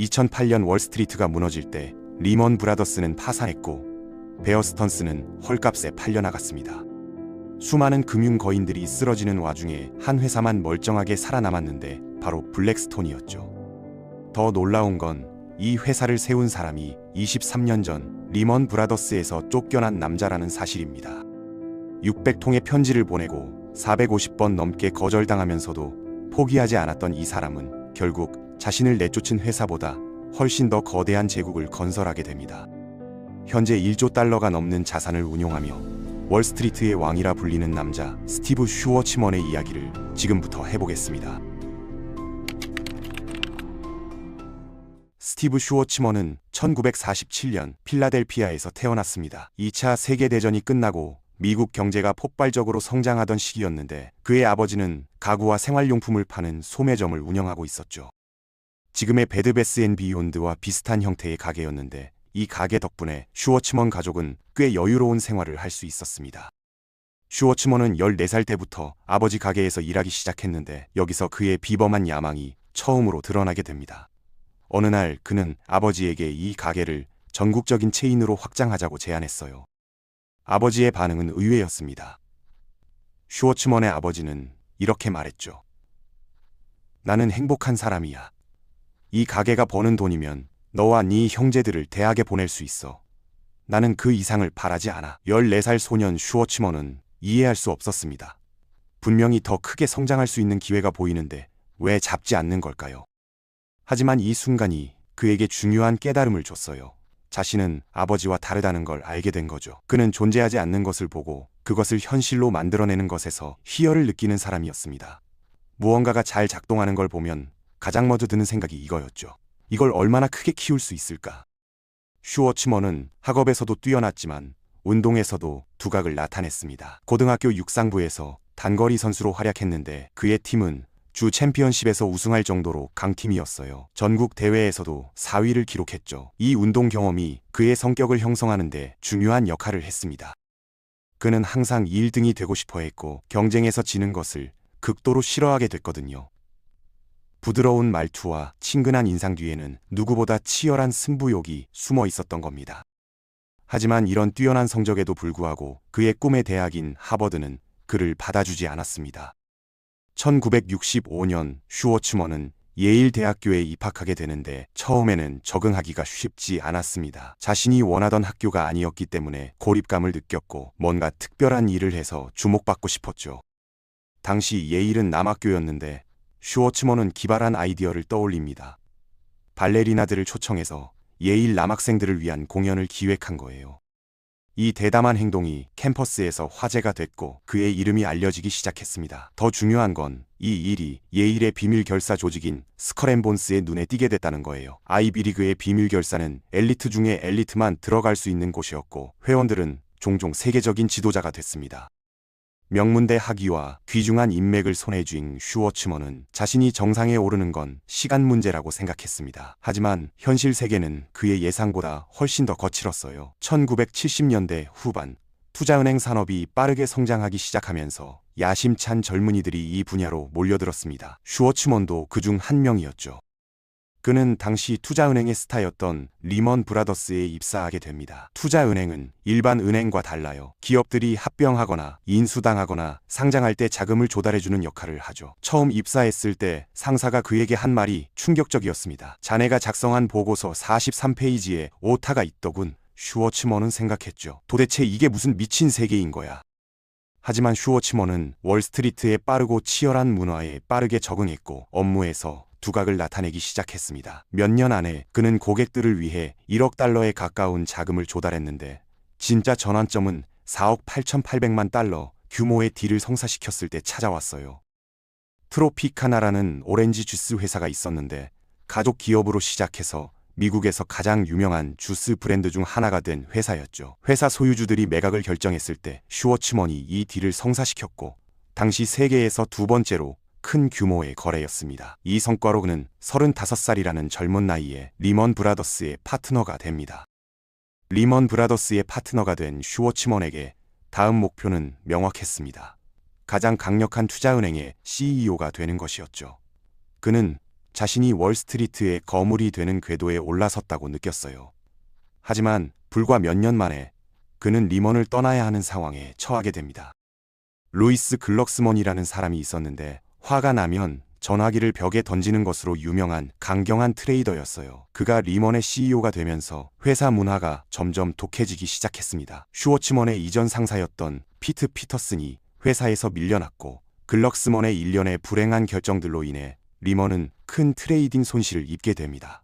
2008년 월스트리트가 무너질 때 리먼 브라더스는 파산했고 베어 스턴스는 헐값에 팔려나갔습니다. 수많은 금융 거인들이 쓰러지는 와중에 한 회사만 멀쩡하게 살아남았는데 바로 블랙스톤이었죠. 더 놀라운 건 이 회사를 세운 사람이 23년 전 리먼 브라더스에서 쫓겨난 남자라는 사실입니다. 600통의 편지를 보내고 450번 넘게 거절당하면서도 포기하지 않았던 이 사람은 결국 자신을 내쫓은 회사보다 훨씬 더 거대한 제국을 건설하게 됩니다. 현재 1조 달러가 넘는 자산을 운용하며 월스트리트의 왕이라 불리는 남자 스티브 슈워츠먼의 이야기를 지금부터 해보겠습니다. 스티브 슈워츠먼은 1947년 필라델피아에서 태어났습니다. 2차 세계대전이 끝나고 미국 경제가 폭발적으로 성장하던 시기였는데 그의 아버지는 가구와 생활용품을 파는 소매점을 운영하고 있었죠. 지금의 베드베스 앤 비욘드와 비슷한 형태의 가게였는데 이 가게 덕분에 슈워츠먼 가족은 꽤 여유로운 생활을 할 수 있었습니다. 슈워츠먼은 14살 때부터 아버지 가게에서 일하기 시작했는데 여기서 그의 비범한 야망이 처음으로 드러나게 됩니다. 어느 날 그는 아버지에게 이 가게를 전국적인 체인으로 확장하자고 제안했어요. 아버지의 반응은 의외였습니다. 슈워츠먼의 아버지는 이렇게 말했죠. 나는 행복한 사람이야. 이 가게가 버는 돈이면 너와 네 형제들을 대학에 보낼 수 있어. 나는 그 이상을 바라지 않아. 14살 소년 슈워츠먼은 이해할 수 없었습니다. 분명히 더 크게 성장할 수 있는 기회가 보이는데 왜 잡지 않는 걸까요? 하지만 이 순간이 그에게 중요한 깨달음을 줬어요. 자신은 아버지와 다르다는 걸 알게 된 거죠. 그는 존재하지 않는 것을 보고 그것을 현실로 만들어내는 것에서 희열을 느끼는 사람이었습니다. 무언가가 잘 작동하는 걸 보면 가장 먼저 드는 생각이 이거였죠. 이걸 얼마나 크게 키울 수 있을까? 슈워츠먼은 학업에서도 뛰어났지만 운동에서도 두각을 나타냈습니다. 고등학교 육상부에서 단거리 선수로 활약했는데 그의 팀은 주 챔피언십에서 우승할 정도로 강팀이었어요. 전국 대회에서도 4위를 기록했죠. 이 운동 경험이 그의 성격을 형성하는 데 중요한 역할을 했습니다. 그는 항상 1등이 되고 싶어 했고 경쟁에서 지는 것을 극도로 싫어하게 됐거든요. 부드러운 말투와 친근한 인상 뒤에는 누구보다 치열한 승부욕이 숨어 있었던 겁니다. 하지만 이런 뛰어난 성적에도 불구하고 그의 꿈의 대학인 하버드는 그를 받아주지 않았습니다. 1965년 슈워츠먼은 예일 대학교에 입학하게 되는데 처음에는 적응하기가 쉽지 않았습니다. 자신이 원하던 학교가 아니었기 때문에 고립감을 느꼈고 뭔가 특별한 일을 해서 주목받고 싶었죠. 당시 예일은 남학교였는데 슈워츠먼은 기발한 아이디어를 떠올립니다. 발레리나들을 초청해서 예일 남학생들을 위한 공연을 기획한 거예요. 이 대담한 행동이 캠퍼스에서 화제가 됐고 그의 이름이 알려지기 시작했습니다. 더 중요한 건 이 일이 예일의 비밀 결사 조직인 스컬앤본스의 눈에 띄게 됐다는 거예요. 아이비리그의 비밀 결사는 엘리트 중에 엘리트만 들어갈 수 있는 곳이었고 회원들은 종종 세계적인 지도자가 됐습니다. 명문대 학위와 귀중한 인맥을 손에 쥔 슈워츠먼은 자신이 정상에 오르는 건 시간 문제라고 생각했습니다. 하지만 현실 세계는 그의 예상보다 훨씬 더 거칠었어요. 1970년대 후반 투자은행 산업이 빠르게 성장하기 시작하면서 야심찬 젊은이들이 이 분야로 몰려들었습니다. 슈워츠먼도 그중 한 명이었죠. 그는 당시 투자은행의 스타였던 리먼 브라더스에 입사하게 됩니다. 투자은행은 일반 은행과 달라요. 기업들이 합병하거나 인수당하거나 상장할 때 자금을 조달해주는 역할을 하죠. 처음 입사했을 때 상사가 그에게 한 말이 충격적이었습니다. 자네가 작성한 보고서 43페이지에 오타가 있더군. 슈워츠먼은 생각했죠. 도대체 이게 무슨 미친 세계인 거야. 하지만 슈워츠먼은 월스트리트의 빠르고 치열한 문화에 빠르게 적응했고 업무에서 두각을 나타내기 시작했습니다. 몇 년 안에 그는 고객들을 위해 1억 달러에 가까운 자금을 조달했는데 진짜 전환점은 4억 8,800만 달러 규모의 딜을 성사시켰을 때 찾아왔어요. 트로피카나라는 오렌지 주스 회사가 있었는데 가족 기업으로 시작해서 미국에서 가장 유명한 주스 브랜드 중 하나가 된 회사였죠. 회사 소유주들이 매각을 결정했을 때 슈워츠먼이 이 딜을 성사시켰고 당시 세계에서 두 번째로 큰 규모의 거래였습니다. 이 성과로 그는 35살이라는 젊은 나이에 리먼 브라더스의 파트너가 됩니다. 리먼 브라더스의 파트너가 된 슈워츠먼에게 다음 목표는 명확했습니다. 가장 강력한 투자은행의 CEO가 되는 것이었죠. 그는 자신이 월스트리트의 거물이 되는 궤도에 올라섰다고 느꼈어요. 하지만 불과 몇 년 만에 그는 리먼을 떠나야 하는 상황에 처하게 됩니다. 루이스 글럭스먼이라는 사람이 있었는데 화가 나면 전화기를 벽에 던지는 것으로 유명한 강경한 트레이더였어요. 그가 리먼의 CEO가 되면서 회사 문화가 점점 독해지기 시작했습니다. 슈워츠먼의 이전 상사였던 피트 피터슨이 회사에서 밀려났고 글럭스먼의 일련의 불행한 결정들로 인해 리먼은 큰 트레이딩 손실을 입게 됩니다.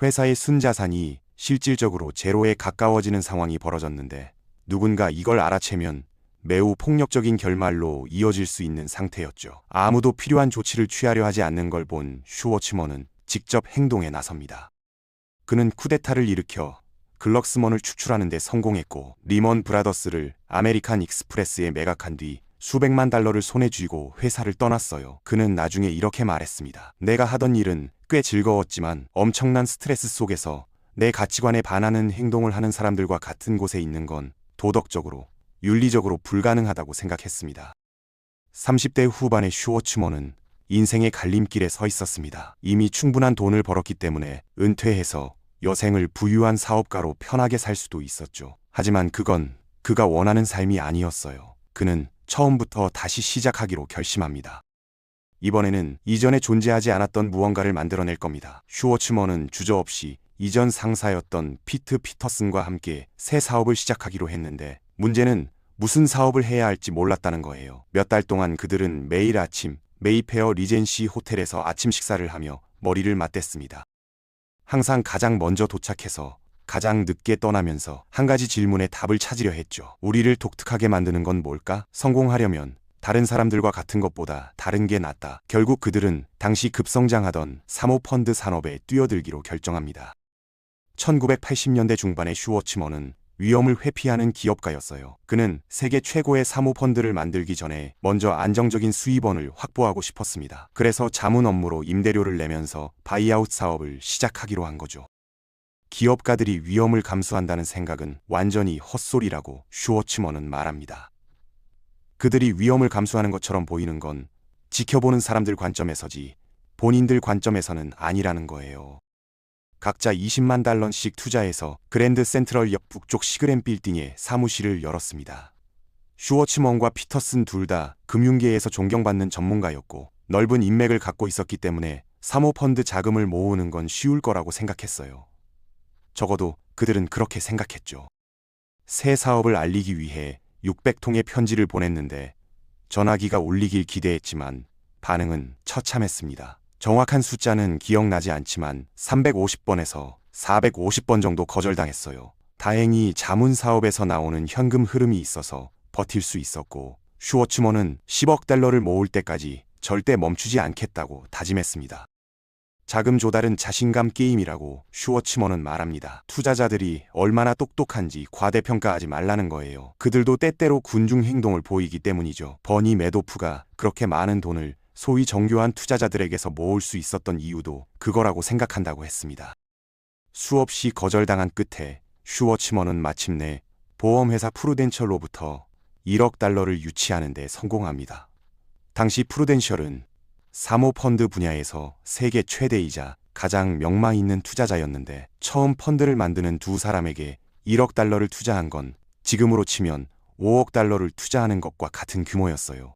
회사의 순자산이 실질적으로 제로에 가까워지는 상황이 벌어졌는데 누군가 이걸 알아채면 매우 폭력적인 결말로 이어질 수 있는 상태였죠. 아무도 필요한 조치를 취하려 하지 않는 걸 본 슈워츠먼은 직접 행동에 나섭니다. 그는 쿠데타를 일으켜 글럭스먼을 축출하는 데 성공했고 리먼 브라더스를 아메리칸 익스프레스에 매각한 뒤 수백만 달러를 손에 쥐고 회사를 떠났어요. 그는 나중에 이렇게 말했습니다. 내가 하던 일은 꽤 즐거웠지만 엄청난 스트레스 속에서 내 가치관에 반하는 행동을 하는 사람들과 같은 곳에 있는 건 도덕적으로 윤리적으로 불가능하다고 생각했습니다. 30대 후반의 슈워츠먼은 인생의 갈림길에 서 있었습니다. 이미 충분한 돈을 벌었기 때문에 은퇴해서 여생을 부유한 사업가로 편하게 살 수도 있었죠. 하지만 그건 그가 원하는 삶이 아니었어요. 그는 처음부터 다시 시작하기로 결심합니다. 이번에는 이전에 존재하지 않았던 무언가를 만들어낼 겁니다. 슈워츠먼은 주저없이 이전 상사였던 피트 피터슨과 함께 새 사업을 시작하기로 했는데 문제는 무슨 사업을 해야 할지 몰랐다는 거예요. 몇 달 동안 그들은 매일 아침 메이페어 리젠시 호텔에서 아침 식사를 하며 머리를 맞댔습니다. 항상 가장 먼저 도착해서 가장 늦게 떠나면서 한 가지 질문에 답을 찾으려 했죠. 우리를 독특하게 만드는 건 뭘까? 성공하려면 다른 사람들과 같은 것보다 다른 게 낫다. 결국 그들은 당시 급성장하던 사모펀드 산업에 뛰어들기로 결정합니다. 1980년대 중반의 슈워츠먼은 위험을 회피하는 기업가였어요. 그는 세계 최고의 사모펀드를 만들기 전에 먼저 안정적인 수입원을 확보하고 싶었습니다. 그래서 자문 업무로 임대료를 내면서 바이아웃 사업을 시작하기로 한 거죠. 기업가들이 위험을 감수한다는 생각은 완전히 헛소리라고 슈워츠먼은 말합니다. 그들이 위험을 감수하는 것처럼 보이는 건 지켜보는 사람들 관점에서지 본인들 관점에서는 아니라는 거예요. 각자 20만 달러씩 투자해서 그랜드 센트럴역 북쪽 시그램 빌딩에 사무실을 열었습니다. 슈워츠먼과 피터슨 둘 다 금융계에서 존경받는 전문가였고 넓은 인맥을 갖고 있었기 때문에 사모펀드 자금을 모으는 건 쉬울 거라고 생각했어요. 적어도 그들은 그렇게 생각했죠. 새 사업을 알리기 위해 600통의 편지를 보냈는데 전화기가 울리길 기대했지만 반응은 처참했습니다. 정확한 숫자는 기억나지 않지만 350번에서 450번 정도 거절당했어요. 다행히 자문 사업에서 나오는 현금 흐름이 있어서 버틸 수 있었고 슈워츠먼은 10억 달러를 모을 때까지 절대 멈추지 않겠다고 다짐했습니다. 자금 조달은 자신감 게임이라고 슈워츠먼은 말합니다. 투자자들이 얼마나 똑똑한지 과대평가하지 말라는 거예요. 그들도 때때로 군중 행동을 보이기 때문이죠. 버니 매도프가 그렇게 많은 돈을 소위 정교한 투자자들에게서 모을 수 있었던 이유도 그거라고 생각한다고 했습니다. 수없이 거절당한 끝에 슈워츠먼은 마침내 보험회사 프루덴셜로부터 1억 달러를 유치하는 데 성공합니다. 당시 프루덴셜은 사모펀드 분야에서 세계 최대이자 가장 명망 있는 투자자였는데 처음 펀드를 만드는 두 사람에게 1억 달러를 투자한 건 지금으로 치면 5억 달러를 투자하는 것과 같은 규모였어요.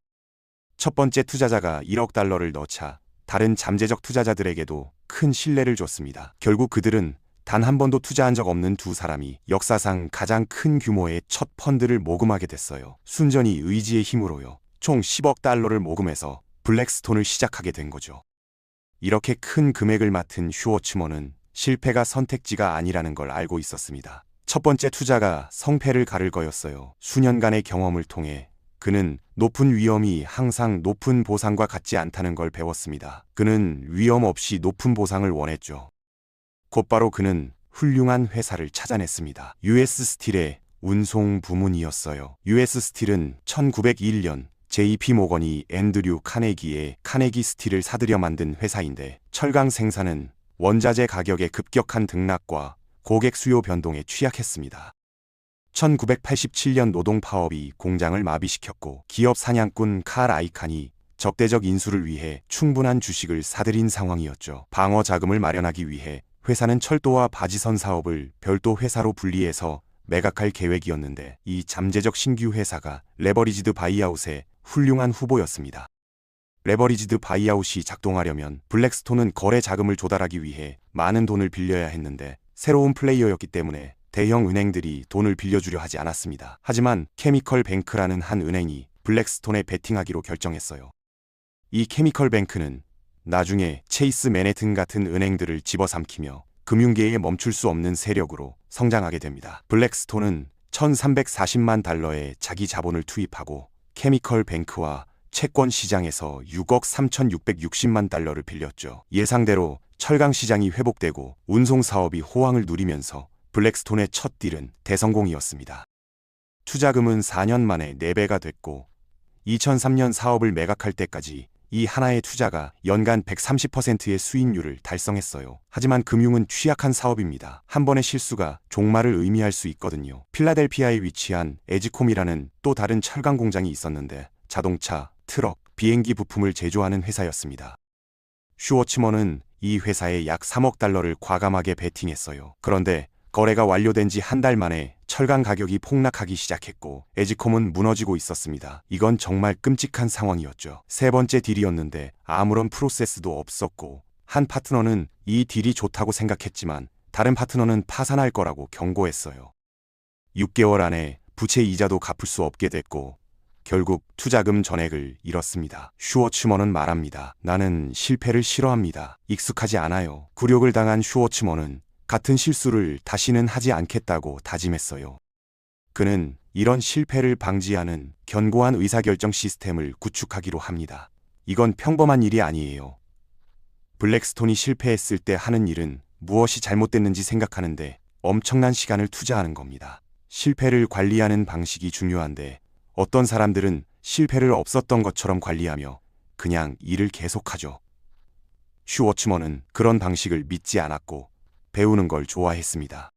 첫 번째 투자자가 1억 달러를 넣자 다른 잠재적 투자자들에게도 큰 신뢰를 줬습니다. 결국 그들은 단 한 번도 투자한 적 없는 두 사람이 역사상 가장 큰 규모의 첫 펀드를 모금하게 됐어요. 순전히 의지의 힘으로요. 총 10억 달러를 모금해서 블랙스톤을 시작하게 된 거죠. 이렇게 큰 금액을 맡은 슈워츠먼은 실패가 선택지가 아니라는 걸 알고 있었습니다. 첫 번째 투자가 성패를 가를 거였어요. 수년간의 경험을 통해 그는 높은 위험이 항상 높은 보상과 같지 않다는 걸 배웠습니다. 그는 위험 없이 높은 보상을 원했죠. 곧바로 그는 훌륭한 회사를 찾아냈습니다. US 스틸의 운송 부문이었어요. US 스틸은 1901년 JP 모건이 앤드류 카네기의 카네기 스틸을 사들여 만든 회사인데 철강 생산은 원자재 가격의 급격한 등락과 고객 수요 변동에 취약했습니다. 1987년 노동 파업이 공장을 마비시켰고 기업 사냥꾼 칼 아이칸이 적대적 인수를 위해 충분한 주식을 사들인 상황이었죠. 방어 자금을 마련하기 위해 회사는 철도와 바지선 사업을 별도 회사로 분리해서 매각할 계획이었는데 이 잠재적 신규 회사가 레버리지드 바이아웃의 훌륭한 후보였습니다. 레버리지드 바이아웃이 작동하려면 블랙스톤은 거래 자금을 조달하기 위해 많은 돈을 빌려야 했는데 새로운 플레이어였기 때문에 대형 은행들이 돈을 빌려주려 하지 않았습니다. 하지만 케미컬 뱅크라는 한 은행이 블랙스톤에 베팅하기로 결정했어요. 이 케미컬 뱅크는 나중에 체이스 맨해튼 같은 은행들을 집어삼키며 금융계에 멈출 수 없는 세력으로 성장하게 됩니다. 블랙스톤은 1340만 달러의 자기 자본을 투입하고 케미컬 뱅크와 채권 시장에서 6억 3660만 달러를 빌렸죠. 예상대로 철강 시장이 회복되고 운송 사업이 호황을 누리면서 블랙스톤의 첫 딜은 대성공이었습니다. 투자금은 4년 만에 4배가 됐고 2003년 사업을 매각할 때까지 이 하나의 투자가 연간 130%의 수익률을 달성했어요. 하지만 금융은 취약한 사업입니다. 한 번의 실수가 종말을 의미할 수 있거든요. 필라델피아에 위치한 에지콤이라는 또 다른 철강 공장이 있었는데 자동차, 트럭, 비행기 부품을 제조하는 회사였습니다. 슈워츠먼은 이 회사에 약 3억 달러를 과감하게 베팅했어요. 그런데 거래가 완료된 지 한 달 만에 철강 가격이 폭락하기 시작했고 에지콤은 무너지고 있었습니다. 이건 정말 끔찍한 상황이었죠. 세 번째 딜이었는데 아무런 프로세스도 없었고 한 파트너는 이 딜이 좋다고 생각했지만 다른 파트너는 파산할 거라고 경고했어요. 6개월 안에 부채 이자도 갚을 수 없게 됐고 결국 투자금 전액을 잃었습니다. 슈워츠먼은 말합니다. 나는 실패를 싫어합니다. 익숙하지 않아요. 굴욕을 당한 슈워츠먼은 같은 실수를 다시는 하지 않겠다고 다짐했어요. 그는 이런 실패를 방지하는 견고한 의사결정 시스템을 구축하기로 합니다. 이건 평범한 일이 아니에요. 블랙스톤이 실패했을 때 하는 일은 무엇이 잘못됐는지 생각하는데 엄청난 시간을 투자하는 겁니다. 실패를 관리하는 방식이 중요한데 어떤 사람들은 실패를 없었던 것처럼 관리하며 그냥 일을 계속하죠. 슈워츠먼은 그런 방식을 믿지 않았고 배우는 걸 좋아했습니다.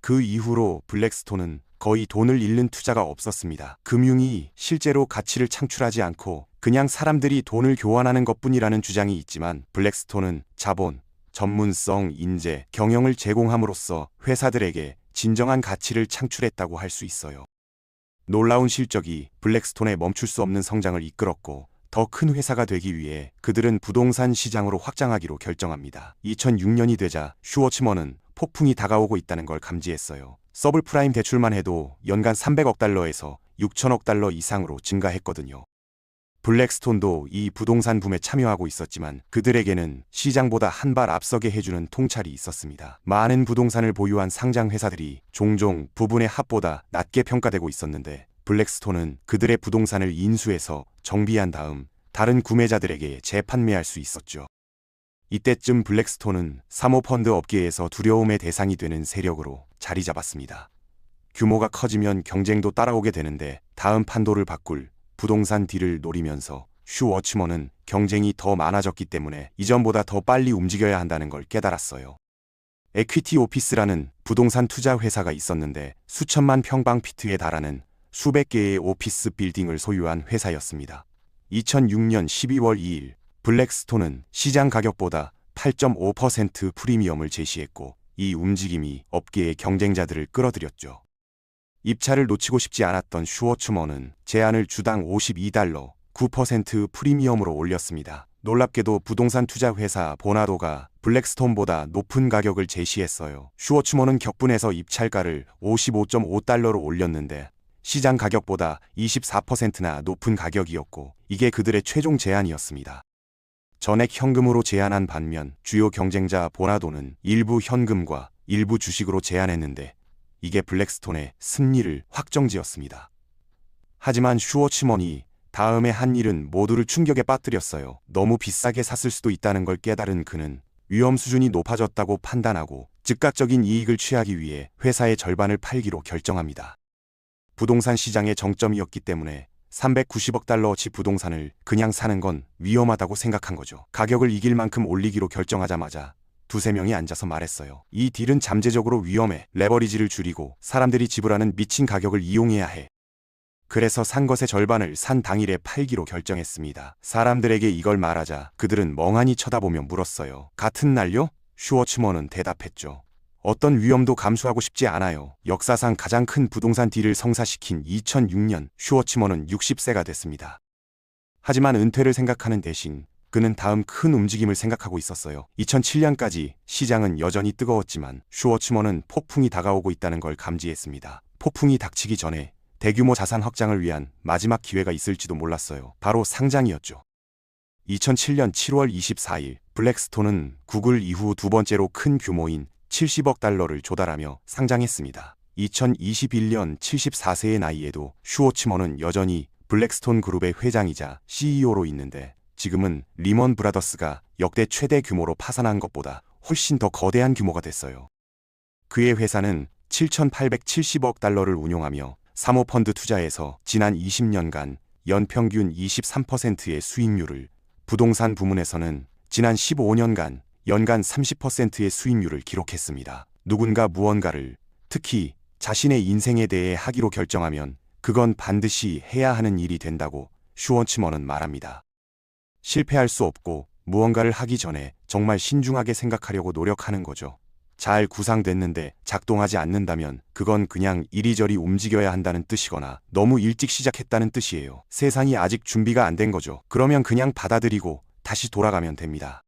그 이후로 블랙스톤은 거의 돈을 잃는 투자가 없었습니다. 금융이 실제로 가치를 창출하지 않고 그냥 사람들이 돈을 교환하는 것뿐이라는 주장이 있지만 블랙스톤은 자본, 전문성, 인재, 경영을 제공함으로써 회사들에게 진정한 가치를 창출했다고 할 수 있어요. 놀라운 실적이 블랙스톤의 멈출 수 없는 성장을 이끌었고 더 큰 회사가 되기 위해 그들은 부동산 시장으로 확장하기로 결정합니다. 2006년이 되자 슈워츠먼은 폭풍이 다가오고 있다는 걸 감지했어요. 서블프라임 대출만 해도 연간 300억 달러에서 6천억 달러 이상으로 증가했거든요. 블랙스톤도 이 부동산 붐에 참여하고 있었지만 그들에게는 시장보다 한 발 앞서게 해주는 통찰이 있었습니다. 많은 부동산을 보유한 상장 회사들이 종종 부분의 합보다 낮게 평가되고 있었는데 블랙스톤은 그들의 부동산을 인수해서 정비한 다음 다른 구매자들에게 재판매할 수 있었죠. 이때쯤 블랙스톤은 사모펀드 업계에서 두려움의 대상이 되는 세력으로 자리 잡았습니다. 규모가 커지면 경쟁도 따라오게 되는데 다음 판도를 바꿀 부동산 딜을 노리면서 슈워츠먼은 경쟁이 더 많아졌기 때문에 이전보다 더 빨리 움직여야 한다는 걸 깨달았어요. 에퀴티 오피스라는 부동산 투자 회사가 있었는데 수천만 평방피트에 달하는 수백 개의 오피스 빌딩을 소유한 회사였습니다. 2006년 12월 2일 블랙스톤은 시장 가격보다 8.5% 프리미엄을 제시했고 이 움직임이 업계의 경쟁자들을 끌어들였죠. 입찰을 놓치고 싶지 않았던 슈워츠먼은 제안을 주당 52달러, 9% 프리미엄으로 올렸습니다. 놀랍게도 부동산 투자 회사 보나도가 블랙스톤보다 높은 가격을 제시했어요. 슈워츠먼은 격분해서 입찰가를 55.5달러로 올렸는데 시장 가격보다 24%나 높은 가격이었고 이게 그들의 최종 제안이었습니다. 전액 현금으로 제안한 반면 주요 경쟁자 보나도는 일부 현금과 일부 주식으로 제안했는데 이게 블랙스톤의 승리를 확정지었습니다. 하지만 슈워츠먼이 다음에 한 일은 모두를 충격에 빠뜨렸어요. 너무 비싸게 샀을 수도 있다는 걸 깨달은 그는 위험 수준이 높아졌다고 판단하고 즉각적인 이익을 취하기 위해 회사의 절반을 팔기로 결정합니다. 부동산 시장의 정점이었기 때문에 390억 달러어치 부동산을 그냥 사는 건 위험하다고 생각한 거죠. 가격을 이길 만큼 올리기로 결정하자마자 두세 명이 앉아서 말했어요. 이 딜은 잠재적으로 위험해. 레버리지를 줄이고 사람들이 지불하는 미친 가격을 이용해야 해. 그래서 산 것의 절반을 산 당일에 팔기로 결정했습니다. 사람들에게 이걸 말하자 그들은 멍하니 쳐다보며 물었어요. 같은 날요? 슈워츠먼은 대답했죠. 어떤 위험도 감수하고 싶지 않아요. 역사상 가장 큰 부동산 딜을 성사시킨 2006년 슈워츠먼은 60세가 됐습니다. 하지만 은퇴를 생각하는 대신 그는 다음 큰 움직임을 생각하고 있었어요. 2007년까지 시장은 여전히 뜨거웠지만 슈워츠먼은 폭풍이 다가오고 있다는 걸 감지했습니다. 폭풍이 닥치기 전에 대규모 자산 확장을 위한 마지막 기회가 있을지도 몰랐어요. 바로 상장이었죠. 2007년 7월 24일 블랙스톤은 구글 이후 두 번째로 큰 규모인 70억 달러를 조달하며 상장했습니다. 2021년 74세의 나이에도 슈워츠먼은 여전히 블랙스톤 그룹의 회장이자 CEO로 있는데 지금은 리먼 브라더스가 역대 최대 규모로 파산한 것보다 훨씬 더 거대한 규모가 됐어요. 그의 회사는 7,870억 달러를 운용하며 사모펀드 투자에서 지난 20년간 연평균 23%의 수익률을, 부동산 부문에서는 지난 15년간 연간 30%의 수익률을 기록했습니다. 누군가 무언가를, 특히 자신의 인생에 대해 하기로 결정하면 그건 반드시 해야 하는 일이 된다고 슈워츠먼은 말합니다. 실패할 수 없고 무언가를 하기 전에 정말 신중하게 생각하려고 노력하는 거죠. 잘 구상됐는데 작동하지 않는다면 그건 그냥 이리저리 움직여야 한다는 뜻이거나 너무 일찍 시작했다는 뜻이에요. 세상이 아직 준비가 안 된 거죠. 그러면 그냥 받아들이고 다시 돌아가면 됩니다.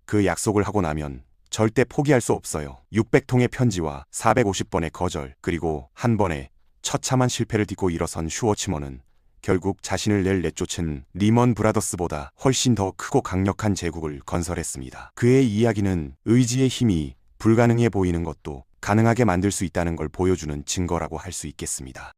그 약속을 하고 나면 절대 포기할 수 없어요. 600통의 편지와 450번의 거절, 그리고 한 번의 처참한 실패를 딛고 일어선 슈워츠먼은 결국 자신을 내쫓은 리먼 브라더스보다 훨씬 더 크고 강력한 제국을 건설했습니다. 그의 이야기는 의지의 힘이 불가능해 보이는 것도 가능하게 만들 수 있다는 걸 보여주는 증거라고 할 수 있겠습니다.